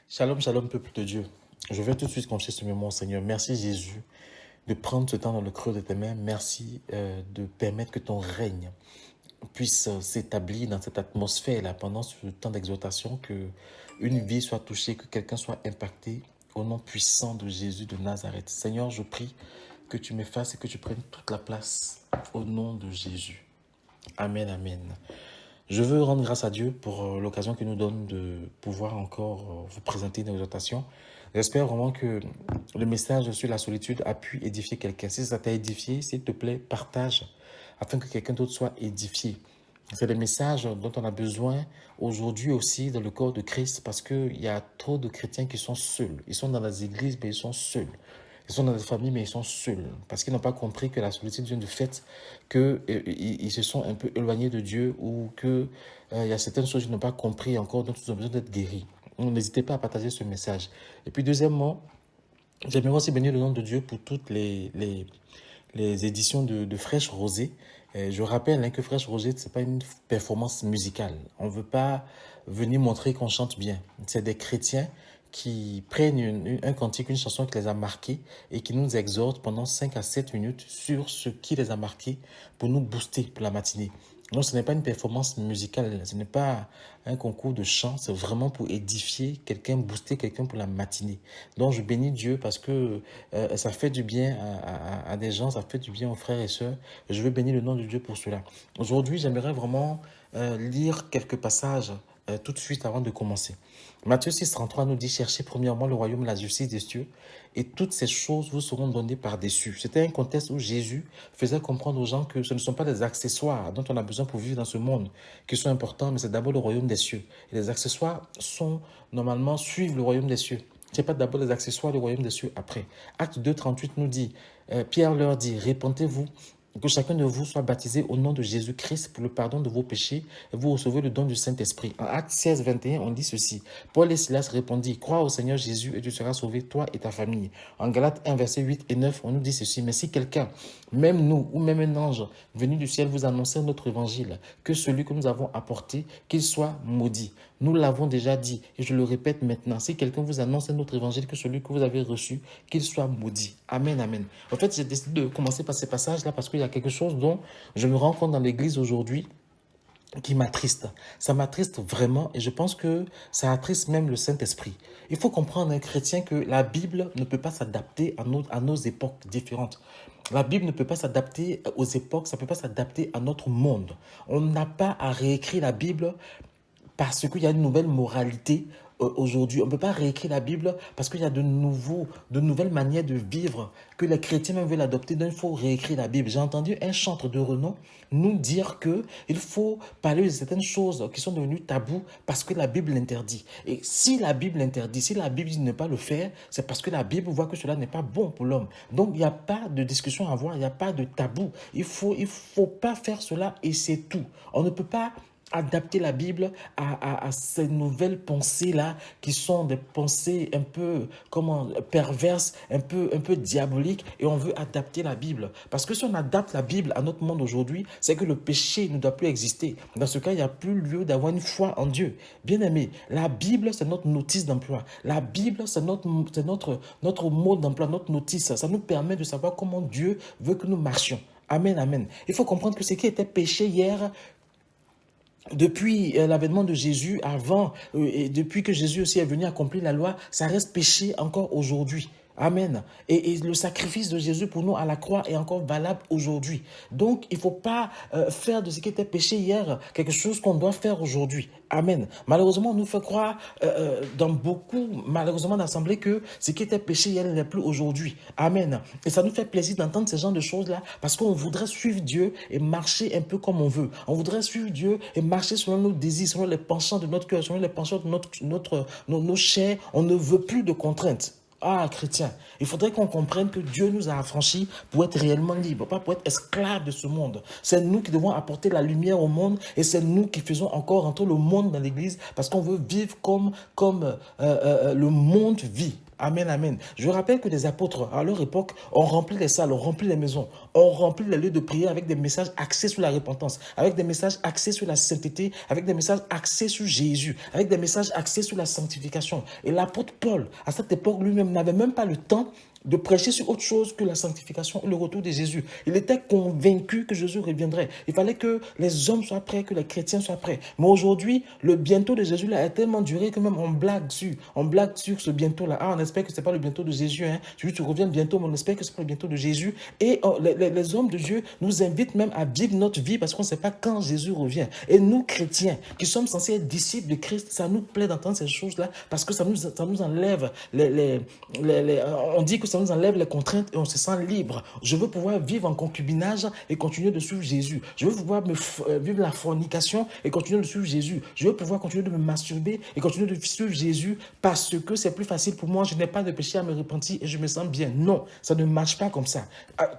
Shalom, shalom, peuple de Dieu. Je vais tout de suite confier ce moment au Seigneur. Merci Jésus de prendre ce temps dans le creux de tes mains. Merci de permettre que ton règne puisse s'établir dans cette atmosphère-là pendant ce temps d'exhortation, que une vie soit touchée, que quelqu'un soit impacté au nom puissant de Jésus de Nazareth. Seigneur, je prie que tu m'effaces et que tu prennes toute la place au nom de Jésus. Amen, amen. Je veux rendre grâce à Dieu pour l'occasion qu'il nous donne de pouvoir encore vous présenter une exhortation. J'espère vraiment que le message sur la solitude a pu édifier quelqu'un. Si ça t'a édifié, s'il te plaît, partage afin que quelqu'un d'autre soit édifié. C'est le message dont on a besoin aujourd'hui aussi dans le corps de Christ, parce qu'il y a trop de chrétiens qui sont seuls. Ils sont dans les églises, mais ils sont seuls. Ils sont dans des familles, mais ils sont seuls. Parce qu'ils n'ont pas compris que la solitude vient du fait qu'ils se sont un peu éloignés de Dieu, ou qu'il y a certaines choses qu'ils n'ont pas compris encore, dont ils ont besoin d'être guéris. Donc, n'hésitez pas à partager ce message. Et puis, deuxièmement, j'aimerais aussi bénir le nom de Dieu pour toutes les éditions de Fraîche Rosée. Je rappelle que Fraîche Rosée, ce n'est pas une performance musicale. On ne veut pas venir montrer qu'on chante bien. C'est des chrétiens qui prennent un cantique, une chanson qui les a marqués et qui nous exhortent pendant 5 à 7 minutes sur ce qui les a marqués pour nous booster pour la matinée. Donc, ce n'est pas une performance musicale, ce n'est pas un concours de chant, c'est vraiment pour édifier quelqu'un, booster quelqu'un pour la matinée. Donc, je bénis Dieu parce que ça fait du bien à des gens, ça fait du bien aux frères et sœurs. Je veux bénir le nom de Dieu pour cela. Aujourd'hui, j'aimerais vraiment lire quelques passages tout de suite avant de commencer. Matthieu 6,33 nous dit: cherchez premièrement le royaume et la justice des cieux, et toutes ces choses vous seront données par-dessus. C'était un contexte où Jésus faisait comprendre aux gens que ce ne sont pas des accessoires dont on a besoin pour vivre dans ce monde qui sont importants, mais c'est d'abord le royaume des cieux. Et les accessoires sont normalement suivent le royaume des cieux. Ce n'est pas d'abord les accessoires du royaume des cieux après. Acte 2,38 nous dit, Pierre leur dit: répentez-vous, que chacun de vous soit baptisé au nom de Jésus-Christ pour le pardon de vos péchés, et vous recevez le don du Saint-Esprit. En Acte 16, 21, on dit ceci: Paul et Silas répondirent: crois au Seigneur Jésus et tu seras sauvé, toi et ta famille. En Galates 1, versets 8 et 9, on nous dit ceci: mais si quelqu'un, même nous ou même un ange venu du ciel, vous annonce notre évangile, que celui que nous avons apporté, qu'il soit maudit. Nous l'avons déjà dit et je le répète maintenant: si quelqu'un vous annonce un autre évangile que celui que vous avez reçu, qu'il soit maudit. Amen, amen. En fait, j'ai décidé de commencer par ces passages-là parce qu'il y a quelque chose dont je me rends compte dans l'église aujourd'hui qui m'attriste. Ça m'attriste vraiment, et je pense que ça attriste même le Saint-Esprit. Il faut comprendre, un chrétien, que la Bible ne peut pas s'adapter à nos époques différentes. La Bible ne peut pas s'adapter aux époques, ça ne peut pas s'adapter à notre monde. On n'a pas à réécrire la Bible parce qu'il y a une nouvelle moralité aujourd'hui. On ne peut pas réécrire la Bible parce qu'il y a de nouvelles manières de vivre que les chrétiens même veulent adopter. Donc, il faut réécrire la Bible. J'ai entendu un chantre de renom nous dire qu'il faut parler de certaines choses qui sont devenues tabous parce que la Bible l'interdit. Et si la Bible l'interdit, si la Bible dit de ne pas le faire, c'est parce que la Bible voit que cela n'est pas bon pour l'homme. Donc, il n'y a pas de discussion à avoir, il n'y a pas de tabou. Il faut pas faire cela et c'est tout. On ne peut pas adapter la Bible à ces nouvelles pensées-là qui sont des pensées un peu perverses, un peu diaboliques, et on veut adapter la Bible. Parce que si on adapte la Bible à notre monde aujourd'hui, c'est que le péché ne doit plus exister. Dans ce cas, il n'y a plus lieu d'avoir une foi en Dieu. Bien aimé, la Bible, c'est notre notice d'emploi. La Bible, c'est notre mode d'emploi, notre notice. Ça nous permet de savoir comment Dieu veut que nous marchions. Amen, amen. Il faut comprendre que ce qui était péché hier, depuis l'avènement de Jésus, avant, et depuis que Jésus aussi est venu accomplir la loi, ça reste péché encore aujourd'hui. Amen. Et le sacrifice de Jésus pour nous à la croix est encore valable aujourd'hui. Donc, il ne faut pas faire de ce qui était péché hier quelque chose qu'on doit faire aujourd'hui. Amen. Malheureusement, on nous fait croire dans beaucoup, malheureusement, d'assemblées que ce qui était péché hier n'est plus aujourd'hui. Amen. Et ça nous fait plaisir d'entendre ce genre de choses-là parce qu'on voudrait suivre Dieu et marcher un peu comme on veut. On voudrait suivre Dieu et marcher selon nos désirs, selon les penchants de notre cœur, selon les penchants de nos chairs. On ne veut plus de contraintes. Ah, chrétien, il faudrait qu'on comprenne que Dieu nous a affranchis pour être réellement libres, pas pour être esclaves de ce monde. C'est nous qui devons apporter la lumière au monde et c'est nous qui faisons encore entrer le monde dans l'église parce qu'on veut vivre comme le monde vit. Amen, amen. Je rappelle que les apôtres, à leur époque, ont rempli les salles, ont rempli les maisons, ont rempli les lieux de prière avec des messages axés sur la repentance, avec des messages axés sur la sainteté, avec des messages axés sur Jésus, avec des messages axés sur la sanctification. Et l'apôtre Paul, à cette époque, lui-même n'avait même pas le temps de prêcher sur autre chose que la sanctification et le retour de Jésus. Il était convaincu que Jésus reviendrait. Il fallait que les hommes soient prêts, que les chrétiens soient prêts. Mais aujourd'hui, le bientôt de Jésus là a tellement duré que même on blague sur ce bientôt-là. Ah, on espère que ce n'est pas le bientôt de Jésus. Hein. Tu reviens bientôt, mais on espère que ce n'est pas le bientôt de Jésus. Et les hommes de Dieu nous invitent même à vivre notre vie parce qu'on ne sait pas quand Jésus revient. Et nous, chrétiens, qui sommes censés être disciples de Christ, ça nous plaît d'entendre ces choses-là parce que ça nous enlève on dit que ça nous enlève les contraintes et on se sent libre. Je veux pouvoir vivre en concubinage et continuer de suivre Jésus. Je veux pouvoir vivre la fornication et continuer de suivre Jésus. Je veux pouvoir continuer de me masturber et continuer de suivre Jésus parce que c'est plus facile pour moi. Je n'ai pas de péché à me repentir et je me sens bien. Non, ça ne marche pas comme ça.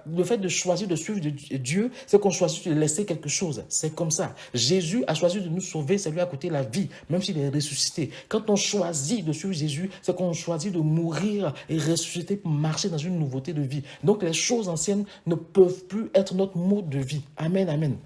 Le fait de choisir de suivre Dieu, c'est qu'on choisit de laisser quelque chose. C'est comme ça. Jésus a choisi de nous sauver, ça lui a coûté la vie, même s'il est ressuscité. Quand on choisit de suivre Jésus, c'est qu'on choisit de mourir et ressusciter pour marcher dans une nouveauté de vie. Donc les choses anciennes ne peuvent plus être notre mode de vie. Amen, amen.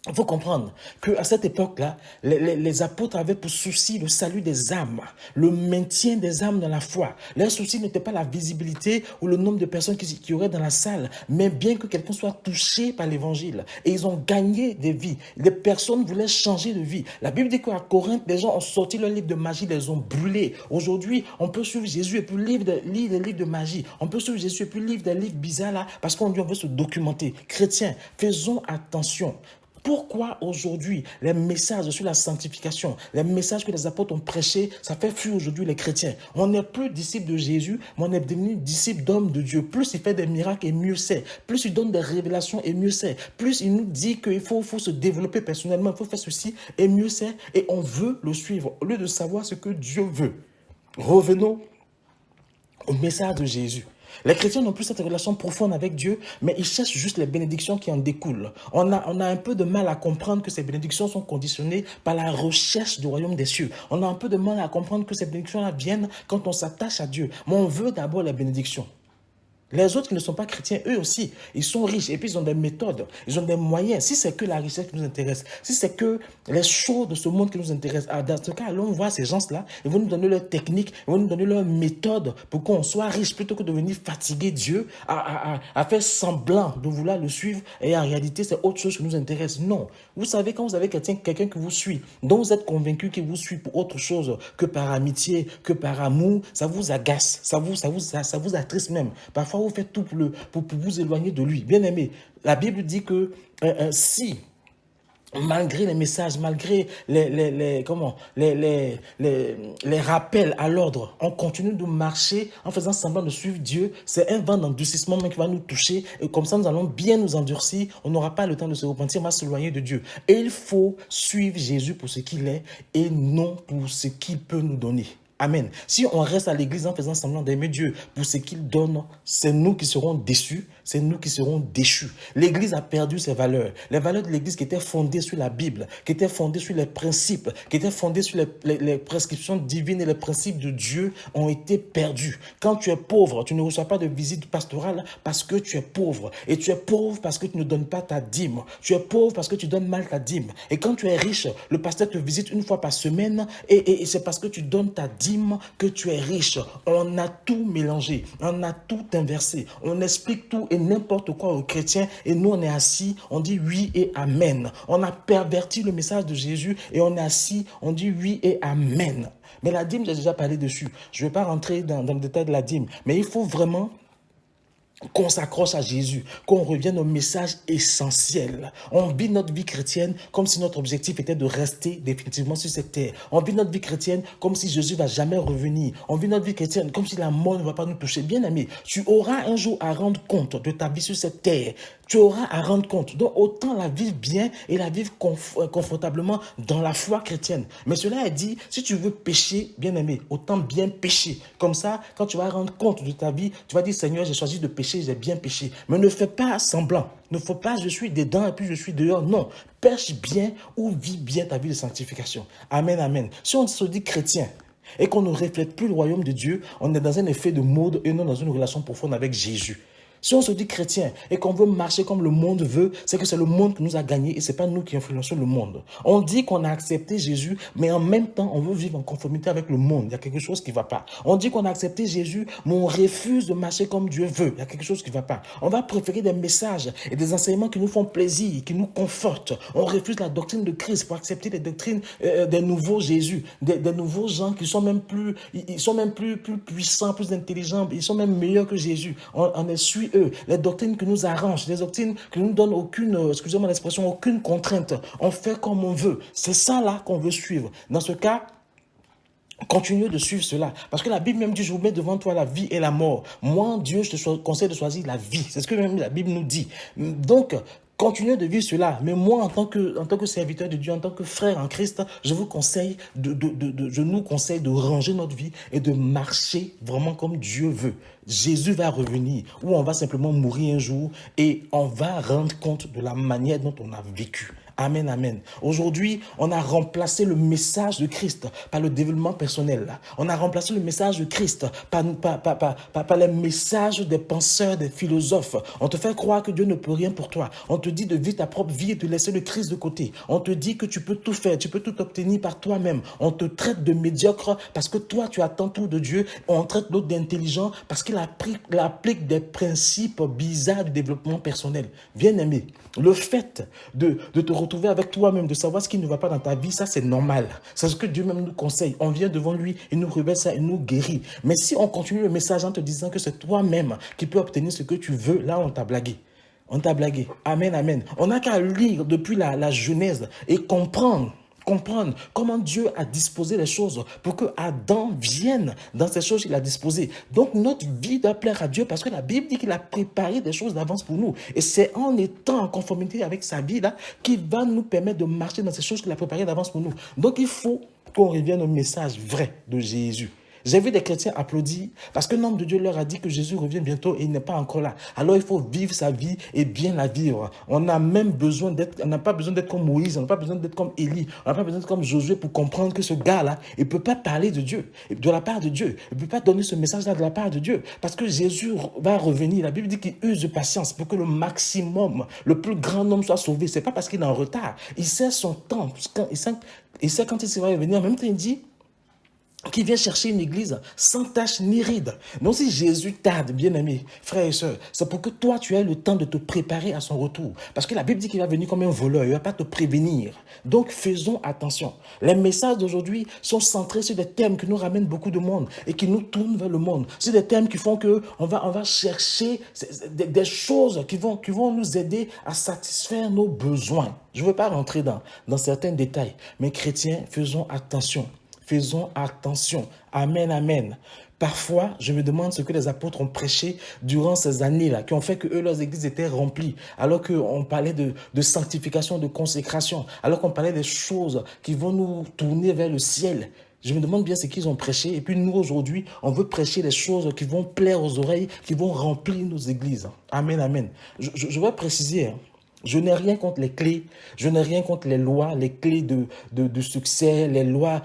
Il faut comprendre qu'à cette époque-là, les apôtres avaient pour souci le salut des âmes, le maintien des âmes dans la foi. Leur souci n'était pas la visibilité ou le nombre de personnes qui y auraient dans la salle, mais bien que quelqu'un soit touché par l'évangile. Et ils ont gagné des vies. Les personnes voulaient changer de vie. La Bible dit qu'à Corinthe, les gens ont sorti leur livre de magie, les ont brûlés. Aujourd'hui, on peut suivre Jésus et puis lire des livres de magie. On peut suivre Jésus et puis lire des livres bizarres là, parce qu'on dit on veut se documenter. Chrétiens, faisons attention. Pourquoi aujourd'hui les messages sur la sanctification, les messages que les apôtres ont prêchés, ça fait fuir aujourd'hui les chrétiens. On n'est plus disciples de Jésus, mais on est devenu disciples d'hommes de Dieu. Plus il fait des miracles et mieux c'est. Plus il donne des révélations et mieux c'est. Plus il nous dit qu'il faut se développer personnellement, il faut faire ceci et mieux c'est. Et on veut le suivre au lieu de savoir ce que Dieu veut. Revenons au message de Jésus. Les chrétiens n'ont plus cette relation profonde avec Dieu, mais ils cherchent juste les bénédictions qui en découlent. On a un peu de mal à comprendre que ces bénédictions sont conditionnées par la recherche du royaume des cieux. On a un peu de mal à comprendre que ces bénédictions-là viennent quand on s'attache à Dieu. Mais on veut d'abord les bénédictions. Les autres qui ne sont pas chrétiens, eux aussi, ils sont riches et puis ils ont des méthodes, ils ont des moyens. Si c'est que la richesse qui nous intéresse, si c'est que les choses de ce monde qui nous intéressent, dans ce cas, allons voir ces gens-là, ils vont nous donner leurs techniques, ils vont nous donner leurs méthodes pour qu'on soit riche plutôt que de venir fatiguer Dieu à faire semblant de vouloir le suivre et en réalité, c'est autre chose qui nous intéresse. Non. Vous savez, quand vous avez quelqu'un qui vous suit, dont vous êtes convaincu qu'il vous suit pour autre chose que par amitié, que par amour, ça vous agace, ça vous attriste même. Parfois, vous faites tout pour vous éloigner de lui. Bien aimé, la Bible dit que si, malgré les messages, malgré les rappels à l'ordre, on continue de marcher en faisant semblant de suivre Dieu, c'est un vent d'endurcissement qui va nous toucher et comme ça nous allons bien nous endurcir, on n'aura pas le temps de se repentir, on va s'éloigner de Dieu. Et il faut suivre Jésus pour ce qu'il est et non pour ce qu'il peut nous donner. Amen. Si on reste à l'église en faisant semblant d'aimer Dieu pour ce qu'il donne, c'est nous qui serons déçus, c'est nous qui serons déchus. L'église a perdu ses valeurs. Les valeurs de l'église qui étaient fondées sur la Bible, qui étaient fondées sur les principes, qui étaient fondées sur les prescriptions divines et les principes de Dieu ont été perdus. Quand tu es pauvre, tu ne reçois pas de visite pastorale parce que tu es pauvre. Et tu es pauvre parce que tu ne donnes pas ta dîme. Tu es pauvre parce que tu donnes mal ta dîme. Et quand tu es riche, le pasteur te visite une fois par semaine et c'est parce que tu donnes ta dîme que tu es riche. On a tout mélangé, on a tout inversé, on explique tout et n'importe quoi aux chrétiens et nous on est assis, on dit oui et amen. On a perverti le message de Jésus et on est assis, on dit oui et amen. Mais la dîme, j'ai déjà parlé dessus. Je ne vais pas rentrer dans le détail de la dîme, mais il faut vraiment qu'on s'accroche à Jésus, qu'on revienne au message essentiel. On vit notre vie chrétienne comme si notre objectif était de rester définitivement sur cette terre. On vit notre vie chrétienne comme si Jésus ne va jamais revenir. On vit notre vie chrétienne comme si la mort ne va pas nous toucher. Bien aimé, tu auras un jour à rendre compte de ta vie sur cette terre. Tu auras à rendre compte. Donc autant la vivre bien et la vivre confortablement dans la foi chrétienne. Mais cela est dit, si tu veux pécher, bien aimé, autant bien pécher. Comme ça, quand tu vas rendre compte de ta vie, tu vas dire Seigneur, j'ai choisi de pécher, j'ai bien péché. Mais ne fais pas semblant. Ne faut pas je suis dedans et puis je suis dehors. Non. Pêche bien ou vis bien ta vie de sanctification. Amen, amen. Si on se dit chrétien, et qu'on ne reflète plus le royaume de Dieu, on est dans un effet de mode et non dans une relation profonde avec Jésus. Si on se dit chrétien et qu'on veut marcher comme le monde veut, c'est que c'est le monde qui nous a gagnés et ce n'est pas nous qui influençons le monde. On dit qu'on a accepté Jésus, mais en même temps, on veut vivre en conformité avec le monde. Il y a quelque chose qui ne va pas. On dit qu'on a accepté Jésus, mais on refuse de marcher comme Dieu veut. Il y a quelque chose qui ne va pas. On va préférer des messages et des enseignements qui nous font plaisir, qui nous confortent. On refuse la doctrine de Christ pour accepter les doctrines des nouveaux Jésus, des nouveaux gens qui sont même plus, plus puissants, plus intelligents, ils sont même meilleurs que Jésus. On suit eux, les doctrines qui nous arrangent, les doctrines qui nous donnent aucune, excusez-moi l'expression, aucune contrainte. On fait comme on veut. C'est ça là qu'on veut suivre. Dans ce cas, continuez de suivre cela. Parce que la Bible même dit, je vous mets devant toi la vie et la mort. Moi, Dieu, je te conseille de choisir la vie. C'est ce que même la Bible nous dit. Donc, continuez de vivre cela. Mais moi, en tant que serviteur de Dieu, en tant que frère en Christ, je vous conseille je nous conseille de ranger notre vie et de marcher vraiment comme Dieu veut. Jésus va revenir, ou on va simplement mourir un jour et on va rendre compte de la manière dont on a vécu. Amen, amen. Aujourd'hui, on a remplacé le message de Christ par le développement personnel. On a remplacé le message de Christ par les messages des penseurs, des philosophes. On te fait croire que Dieu ne peut rien pour toi. On te dit de vivre ta propre vie et de laisser le Christ de côté. On te dit que tu peux tout faire, tu peux tout obtenir par toi-même. On te traite de médiocre parce que toi, tu attends tout de Dieu. On traite l'autre d'intelligent parce qu'il applique des principes bizarres du développement personnel. Bien-aimé, le fait de te retrouver avec toi-même, de savoir ce qui ne va pas dans ta vie, ça c'est normal. C'est ce que Dieu même nous conseille. On vient devant lui, il nous révèle ça, il nous guérit. Mais si on continue le message en te disant que c'est toi-même qui peux obtenir ce que tu veux, là on t'a blagué. On t'a blagué. Amen, amen. On n'a qu'à lire depuis la Genèse et comprendre comment Dieu a disposé les choses pour que Adam vienne dans ces choses qu'il a disposées. Donc notre vie doit plaire à Dieu parce que la Bible dit qu'il a préparé des choses d'avance pour nous. Et c'est en étant en conformité avec sa vie là qu'il va nous permettre de marcher dans ces choses qu'il a préparées d'avance pour nous. Donc il faut qu'on revienne au message vrai de Jésus. J'ai vu des chrétiens applaudir parce que l'homme de Dieu leur a dit que Jésus revient bientôt et il n'est pas encore là. Alors il faut vivre sa vie et bien la vivre. On n'a même besoin on n'a pas besoin d'être comme Moïse, on n'a pas besoin d'être comme Élie, on n'a pas besoin d'être comme Josué pour comprendre que ce gars-là, il ne peut pas parler de Dieu, de la part de Dieu. Il ne peut pas donner ce message-là de la part de Dieu parce que Jésus va revenir. La Bible dit qu'il use de patience pour que le maximum, le plus grand nombre soit sauvé. Ce n'est pas parce qu'il est en retard. Il sait son temps. Il sait quand il va revenir. En même temps, il dit qui vient chercher une église sans tache ni ride. Donc si Jésus tarde, bien-aimés, frères et sœurs, c'est pour que toi, tu aies le temps de te préparer à son retour. Parce que la Bible dit qu'il va venir comme un voleur, il ne va pas te prévenir. Donc faisons attention. Les messages d'aujourd'hui sont centrés sur des thèmes qui nous ramènent beaucoup de monde et qui nous tournent vers le monde. C'est des thèmes qui font qu'on va chercher des choses qui vont nous aider à satisfaire nos besoins. Je ne veux pas rentrer dans certains détails, mais chrétiens, faisons attention. Faisons attention. Amen, amen. Parfois, je me demande ce que les apôtres ont prêché durant ces années-là, qui ont fait que eux, leurs églises étaient remplies, alors qu'on parlait de sanctification, de consécration, alors qu'on parlait des choses qui vont nous tourner vers le ciel. Je me demande bien ce qu'ils ont prêché. Et puis nous, aujourd'hui, on veut prêcher des choses qui vont plaire aux oreilles, qui vont remplir nos églises. Amen, amen. Je vais préciser, je n'ai rien contre les clés, je n'ai rien contre les lois, les clés de succès, les lois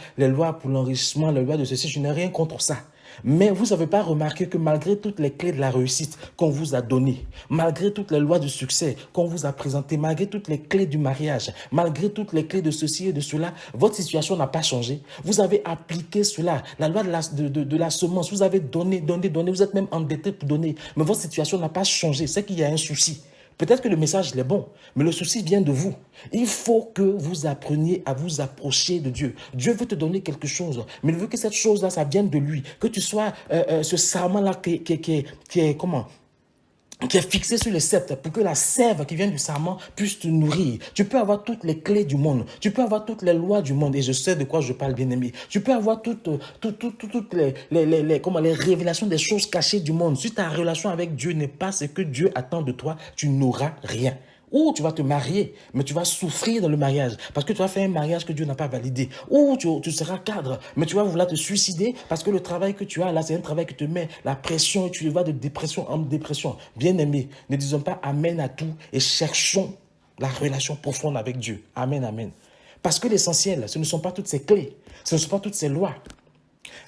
pour l'enrichissement, les lois de ceci, je n'ai rien contre ça. Mais vous n'avez pas remarqué que malgré toutes les clés de la réussite qu'on vous a données, malgré toutes les lois de succès qu'on vous a présentées, malgré toutes les clés du mariage, malgré toutes les clés de ceci et de cela, votre situation n'a pas changé. Vous avez appliqué cela, la loi de la semence, vous avez donné, vous êtes même endetté pour donner, mais votre situation n'a pas changé, c'est qu'il y a un souci. Peut-être que le message est bon, mais le souci vient de vous. Il faut que vous appreniez à vous approcher de Dieu. Dieu veut te donner quelque chose, mais il veut que cette chose-là, ça vienne de lui. Que tu sois ce sarment-là qui est fixé sur le sceptre pour que la sève qui vient du sarment puisse te nourrir. Tu peux avoir toutes les clés du monde. Tu peux avoir toutes les lois du monde. Et je sais de quoi je parle, bien-aimé. Tu peux avoir toutes les révélations des choses cachées du monde. Si ta relation avec Dieu n'est pas ce que Dieu attend de toi, tu n'auras rien. Ou tu vas te marier, mais tu vas souffrir dans le mariage parce que tu vas faire un mariage que Dieu n'a pas validé. Ou tu seras cadre, mais tu vas vouloir te suicider parce que le travail que tu as là, c'est un travail qui te met la pression et tu vas de dépression en dépression. Bien-aimé, ne disons pas amen à tout et cherchons la relation profonde avec Dieu. Amen, amen. Parce que l'essentiel, ce ne sont pas toutes ces clés, ce ne sont pas toutes ces lois.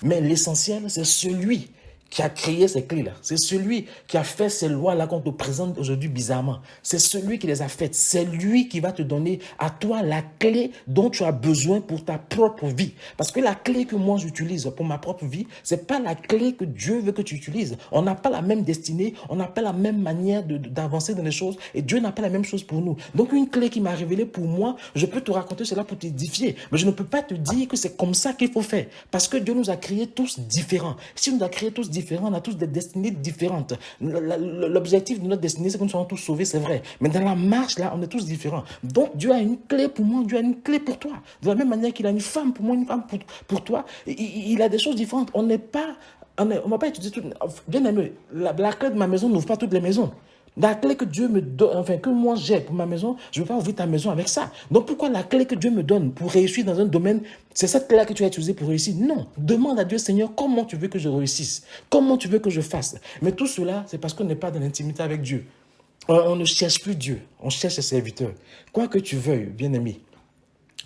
Mais l'essentiel, c'est celui qui a créé ces clés-là. C'est celui qui a fait ces lois-là qu'on te présente aujourd'hui bizarrement. C'est celui qui les a faites. C'est lui qui va te donner à toi la clé dont tu as besoin pour ta propre vie. Parce que la clé que moi j'utilise pour ma propre vie, c'est pas la clé que Dieu veut que tu utilises. On n'a pas la même destinée, on n'a pas la même manière d'avancer dans les choses et Dieu n'a pas la même chose pour nous. Donc une clé qui m'a révélée pour moi, je peux te raconter cela pour t'édifier. Mais je ne peux pas te dire que c'est comme ça qu'il faut faire. Parce que Dieu nous a créés tous différents. Si nous a créés tous différents, on a tous des destinées différentes. L'objectif de notre destinée, c'est que nous soyons tous sauvés, c'est vrai. Mais dans la marche, là, on est tous différents. Donc, Dieu a une clé pour moi, Dieu a une clé pour toi. De la même manière qu'il a une femme pour moi, une femme pour toi. Il a des choses différentes. On ne va pas étudier tout. Bien aimé, la clé de ma maison n'ouvre pas toutes les maisons. La clé que Dieu me donne, enfin que moi j'ai pour ma maison, je ne veux pas ouvrir ta maison avec ça. Donc pourquoi la clé que Dieu me donne pour réussir dans un domaine, c'est cette clé-là que tu as utilisée pour réussir? Non, demande à Dieu, Seigneur, comment tu veux que je réussisse? Comment tu veux que je fasse? Mais tout cela, c'est parce qu'on n'est pas dans l'intimité avec Dieu. On ne cherche plus Dieu, on cherche ses serviteurs. Quoi que tu veuilles, bien-aimé,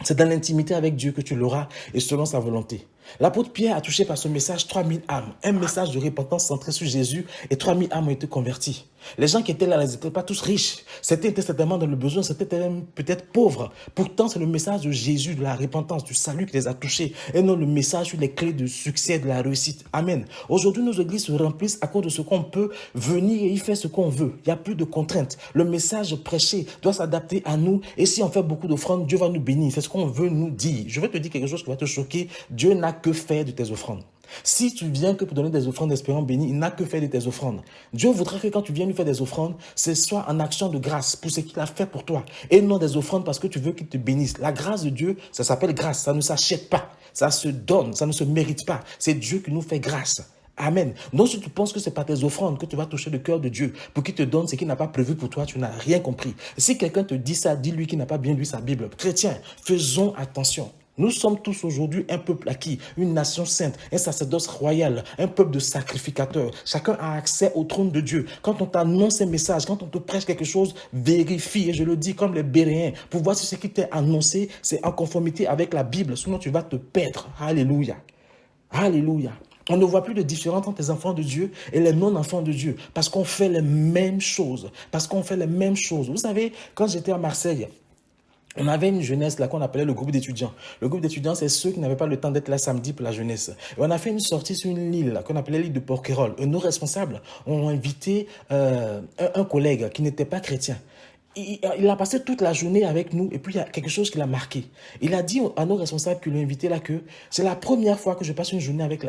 c'est dans l'intimité avec Dieu que tu l'auras et selon sa volonté. L'apôtre Pierre a touché par ce message 3000 âmes, un message de repentance centré sur Jésus et 3000 âmes ont été converties. Les gens qui étaient là n'étaient pas tous riches, c'était certainement dans le besoin, c'était peut-être pauvres. Pourtant, c'est le message de Jésus, de la repentance, du salut qui les a touchés et non le message sur les clés du succès, de la réussite. Amen. Aujourd'hui, nos églises se remplissent à cause de ce qu'on peut venir et y faire ce qu'on veut. Il n'y a plus de contraintes. Le message prêché doit s'adapter à nous et si on fait beaucoup d'offrandes, Dieu va nous bénir. C'est ce qu'on veut nous dire. Je vais te dire quelque chose qui va te choquer. Dieu n'a que faire de tes offrandes. Si tu viens que pour donner des offrandes espérant béni, il n'a que faire de tes offrandes. Dieu voudrait que quand tu viens lui faire des offrandes, ce soit en action de grâce pour ce qu'il a fait pour toi. Et non des offrandes parce que tu veux qu'il te bénisse. La grâce de Dieu, ça s'appelle grâce. Ça ne s'achète pas. Ça se donne. Ça ne se mérite pas. C'est Dieu qui nous fait grâce. Amen. Donc si tu penses que c'est par tes offrandes que tu vas toucher le cœur de Dieu pour qu'il te donne ce qu'il n'a pas prévu pour toi, tu n'as rien compris. Si quelqu'un te dit ça, dis-lui qu'il n'a pas bien lu sa Bible. Chrétien, faisons attention. Nous sommes tous aujourd'hui un peuple acquis, une nation sainte, un sacerdoce royal, un peuple de sacrificateurs. Chacun a accès au trône de Dieu. Quand on t'annonce un message, quand on te prêche quelque chose, vérifie, et je le dis comme les Béréens, pour voir si ce qui t'est annoncé, c'est en conformité avec la Bible, sinon tu vas te perdre. Alléluia. Alléluia. On ne voit plus de différence entre les enfants de Dieu et les non-enfants de Dieu, parce qu'on fait les mêmes choses. Parce qu'on fait les mêmes choses. Vous savez, quand j'étais à Marseille, on avait une jeunesse là qu'on appelait le groupe d'étudiants. Le groupe d'étudiants, c'est ceux qui n'avaient pas le temps d'être là samedi pour la jeunesse. Et on a fait une sortie sur une île qu'on appelait l'île de Porquerolles. Et nos responsables ont invité un collègue qui n'était pas chrétien. Il a passé toute la journée avec nous et puis il y a quelque chose qui l'a marqué. Il a dit à nos responsables qui l'ont invité là que c'est la première fois que je passe une journée avec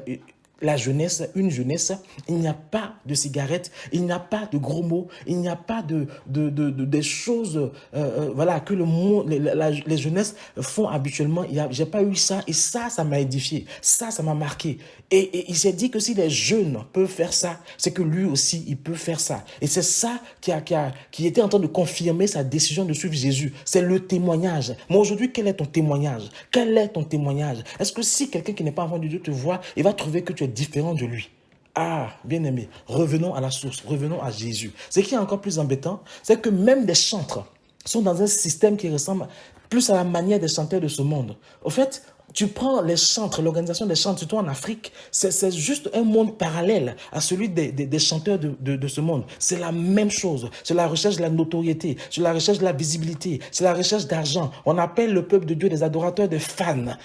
la jeunesse, une jeunesse, il n'y a pas de cigarettes, il n'y a pas de gros mots, il n'y a pas des choses voilà, que le monde, les jeunesses font habituellement. J'ai pas eu ça et ça m'a édifié, ça m'a marqué. Et il s'est dit que si les jeunes peuvent faire ça, c'est que lui aussi, il peut faire ça. Et c'est ça qui était en train de confirmer sa décision de suivre Jésus. C'est le témoignage. Mais aujourd'hui, quel est ton témoignage? Quel est ton témoignage? Est-ce que si quelqu'un qui n'est pas enfant de Dieu te voit, il va trouver que tu es différent de lui? Ah, bien aimé, revenons à la source, revenons à Jésus. Ce qui est encore plus embêtant, c'est que même des chantres sont dans un système qui ressemble plus à la manière des chanteurs de ce monde. Au fait, tu prends les chantres, l'organisation des chantres, surtout en Afrique, c'est juste un monde parallèle à celui des chanteurs de ce monde. C'est la même chose. C'est la recherche de la notoriété, c'est la recherche de la visibilité, c'est la recherche d'argent. On appelle le peuple de Dieu des adorateurs, des fans.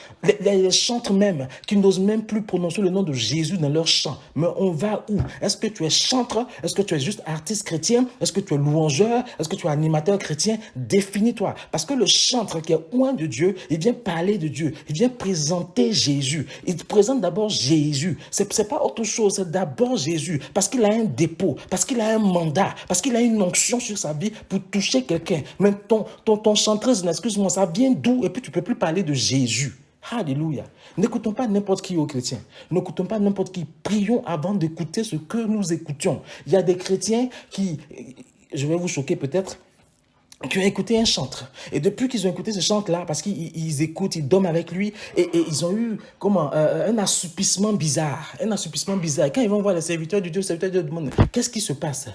Les chantres même, qui n'osent même plus prononcer le nom de Jésus dans leur chant. Mais on va où? Est-ce que tu es chantre? Est-ce que tu es juste artiste chrétien? Est-ce que tu es louangeur? Est-ce que tu es animateur chrétien? Définis-toi. Parce que le chantre qui est loin de Dieu, il vient parler de Dieu. Il vient présenter Jésus. Il présente d'abord Jésus. C'est pas autre chose, c'est d'abord Jésus. Parce qu'il a un dépôt, parce qu'il a un mandat, parce qu'il a une onction sur sa vie pour toucher quelqu'un. Mais ton chanteuse, excuse-moi, ça vient d'où? Et puis tu peux plus parler de Jésus. Alléluia. N'écoutons pas n'importe qui aux chrétiens. N'écoutons pas n'importe qui. Prions avant d'écouter ce que nous écoutions. Il y a des chrétiens qui, je vais vous choquer peut-être, qui ont écouté un chantre. Et depuis qu'ils ont écouté ce chantre-là, parce qu'ils écoutent, ils dorment avec lui, et ils ont eu un assoupissement bizarre. Un assoupissement bizarre. Quand ils vont voir les serviteurs de Dieu, les serviteurs de Dieu demandent, qu'est-ce qui se passe?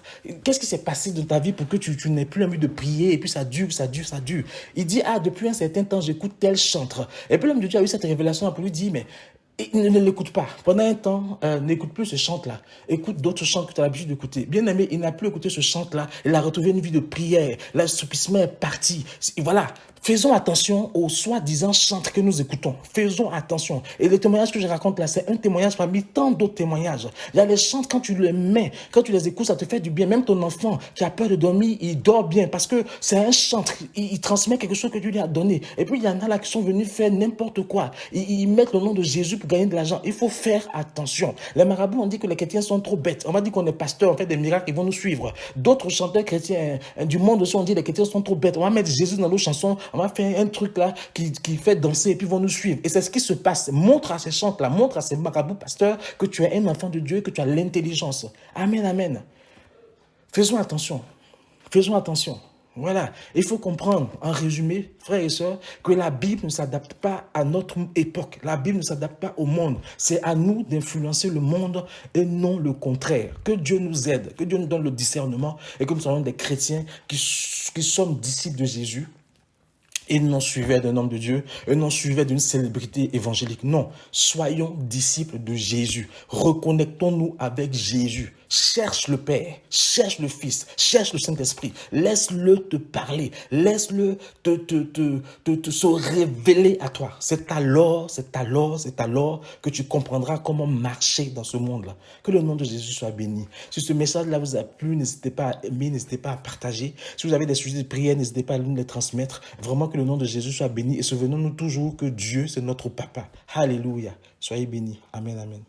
Qu'est-ce qui s'est passé dans ta vie pour que tu n'aies plus envie de prier, et puis ça dure, ça dure, ça dure. Il dit, depuis un certain temps, j'écoute tel chantre. Et puis l'homme de Dieu a eu cette révélation pour lui dire, mais Et ne l'écoute pas. Pendant un temps, n'écoute plus ce chant-là. Écoute d'autres chants que tu as l'habitude d'écouter. Bien aimé, il n'a plus écouté ce chant-là. Il a retrouvé une vie de prière. L'assoupissement est parti. Voilà. Faisons attention aux soi-disant chants que nous écoutons. Faisons attention. Et le témoignage que je raconte là, c'est un témoignage parmi tant d'autres témoignages. Il y a les chants, quand tu les mets, quand tu les écoutes, ça te fait du bien. Même ton enfant qui a peur de dormir, il dort bien parce que c'est un chant. Il transmet quelque chose que Dieu lui a donné. Et puis, il y en a là qui sont venus faire n'importe quoi. Ils mettent le nom de Jésus pour gagner de l'argent. Il faut faire attention. Les marabouts ont dit que les chrétiens sont trop bêtes. On va dire qu'on est pasteur, on fait des miracles, ils vont nous suivre. D'autres chanteurs chrétiens du monde aussi ont dit que les chrétiens sont trop bêtes. On va mettre Jésus dans nos chansons, on va faire un truc là qui fait danser et puis ils vont nous suivre. Et c'est ce qui se passe. Montre à ces chants-là, montre à ces marabouts pasteurs que tu es un enfant de Dieu, que tu as l'intelligence. Amen, amen. Faisons attention. Faisons attention. Voilà, il faut comprendre, en résumé, frères et sœurs, que la Bible ne s'adapte pas à notre époque. La Bible ne s'adapte pas au monde. C'est à nous d'influencer le monde et non le contraire. Que Dieu nous aide, que Dieu nous donne le discernement et que nous soyons des chrétiens qui sommes disciples de Jésus. Et non suivait d'un homme de Dieu, et non suivait d'une célébrité évangélique. Non, soyons disciples de Jésus. Reconnectons-nous avec Jésus. Cherche le Père, cherche le Fils, cherche le Saint-Esprit. Laisse-le te parler, laisse-le se révéler à toi. C'est alors que tu comprendras comment marcher dans ce monde-là. Que le nom de Jésus soit béni. Si ce message-là vous a plu, n'hésitez pas à aimer, n'hésitez pas à partager. Si vous avez des sujets de prière, n'hésitez pas à nous les transmettre. Vraiment que le nom de Jésus soit béni. Et souvenons-nous toujours que Dieu, c'est notre Papa. Alléluia. Soyez bénis. Amen, amen.